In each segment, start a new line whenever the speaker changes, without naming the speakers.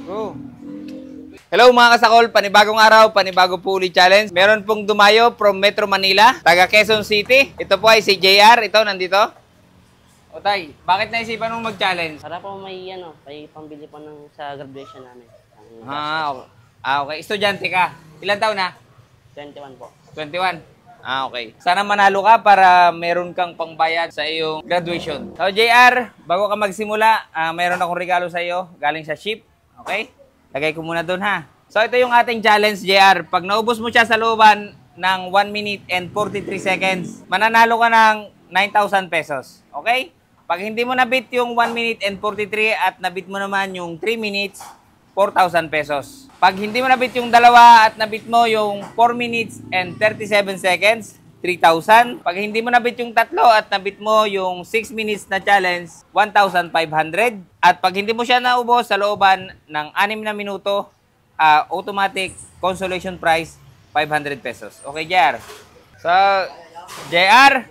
Go. Hello mga kasakol, panibagong araw, panibago po ulit challenge. Meron pong dumayo from Metro Manila, taga Quezon City. Ito po ay si JR, ito nandito. O tay, bakit naisipan mong mag-challenge?
Para po may pambili po sa graduation namin.
Okay. Estudyante ka. Ilan taon na?
21 po.
21. Okay. Sana manalo ka para meron kang pangbayad sa iyong graduation. So JR, bago ka magsimula, meron akong regalo sa iyo galing sa ship. Okay? Lagay ko muna doon ha. So ito yung ating challenge, JR. Pag naubos mo siya sa looban ng 1 minute and 43 seconds, mananalo ka ng 9,000 pesos. Okay? Pag hindi mo nabit yung 1 minute and 43 at nabit mo naman yung 3 minutes, 4,000 pesos. Pag hindi mo nabit yung dalawa at nabit mo yung 4 minutes and 37 seconds, 3,000. Pag hindi mo nabit yung tatlo at nabit mo yung 6 minutes na challenge, 1,500. At pag hindi mo siya naubos sa looban ng 6 na minuto, automatic consolation prize, 500 pesos. Okay, JR? So, JR,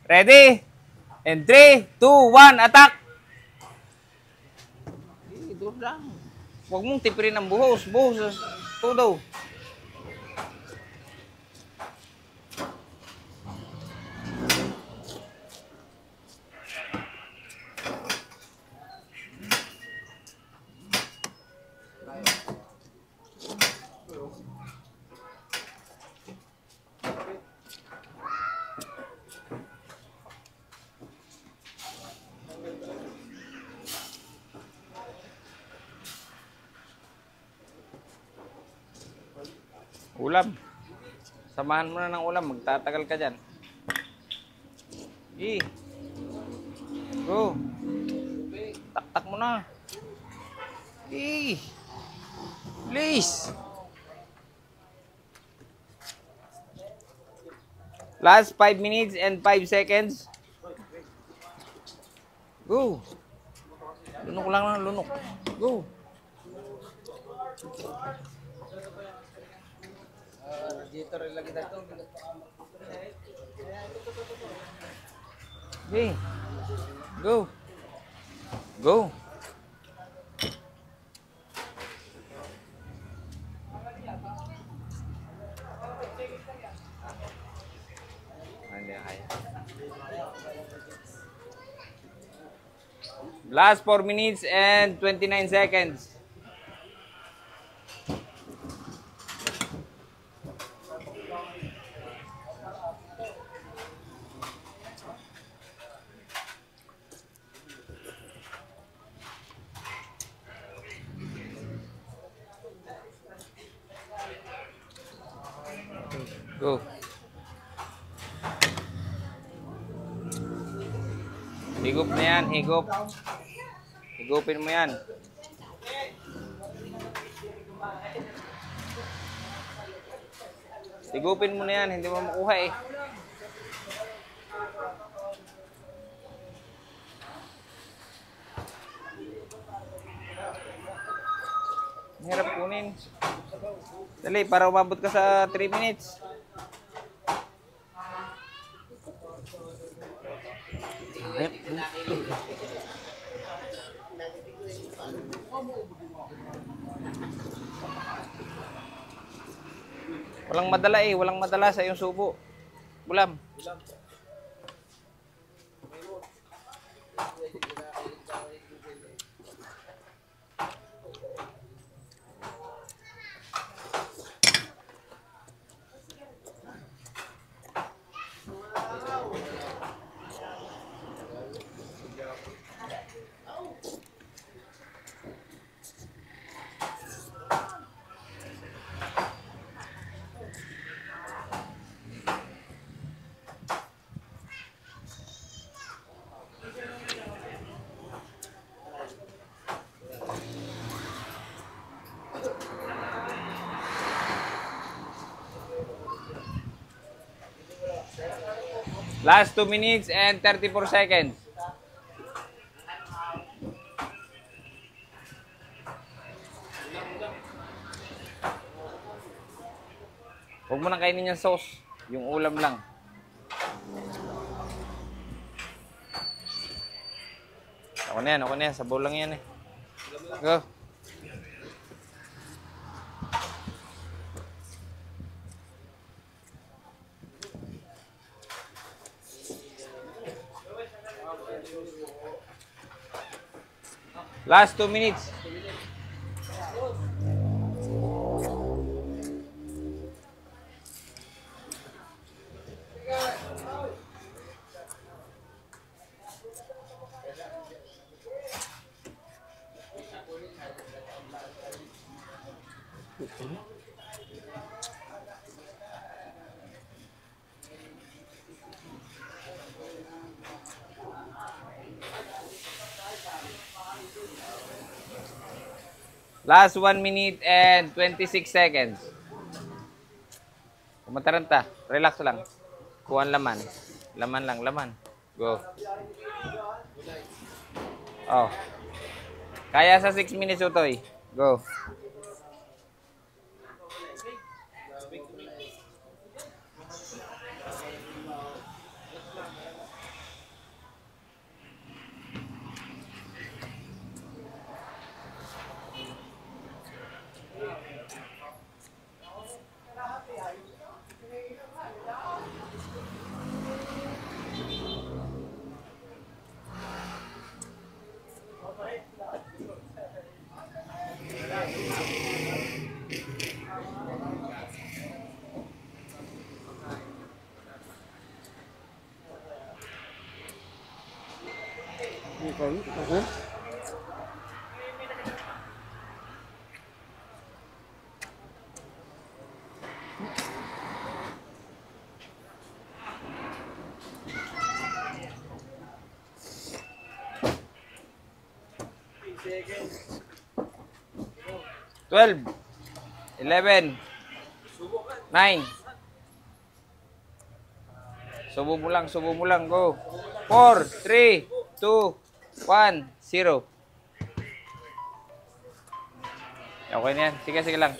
ready? And 3, 2, 1, attack! Ito lang. Huwag mong tipirin ng buhos. Buhos. Todo. Ulam. Samahan mo na ng ulam. Magtatagal ka dyan. Go. Taktak mo na. Please. Last 5 minutes and 5 seconds. Go. Lunok lang na, lunok. Go. Okay. Go. Go. Last 4 minutes and 29 seconds. Go. Higop na yan, higop. Higupin mo yan. Higupin mo na yan, hindi mo makuha eh. Hirap kunin. Dali, para umabot ka sa 3 minutes. Walang madala eh, walang madala sa iyong subo. Bulam. Last 2 minutes and 34 seconds. Huwag mo nang kainin yung sauce. Yung ulam lang. Ako na yan. Sa bowl lang yan eh. Go. Last 2 minutes. Last 1 minute and 26 seconds. Kumataranta. Relax lang. Kuhan laman. Laman lang, laman. Go. Oh. Kaya sa 6 minutes, Utoy. Go.
Okay.
12, 11, 9. Subo mo lang, go. 4, 3, 2, 1, 0. Okay na yan. Sige lang.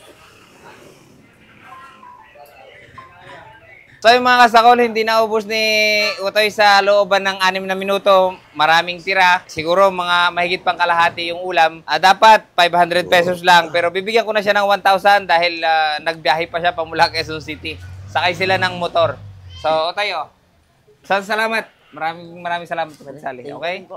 So yung mga kasakol, hindi naubos ni Utoy sa looban ng 6 na minuto. Maraming tira. Siguro mga mahigit pang kalahati yung ulam. Dapat 500 pesos lang. Pero bibigyan ko na siya ng 1,000 dahil nagbiyahe pa siya pamula Quezon City. Sakay sila ng motor. So Utoy, salamat. Maraming salamat sa pagsali. Okay?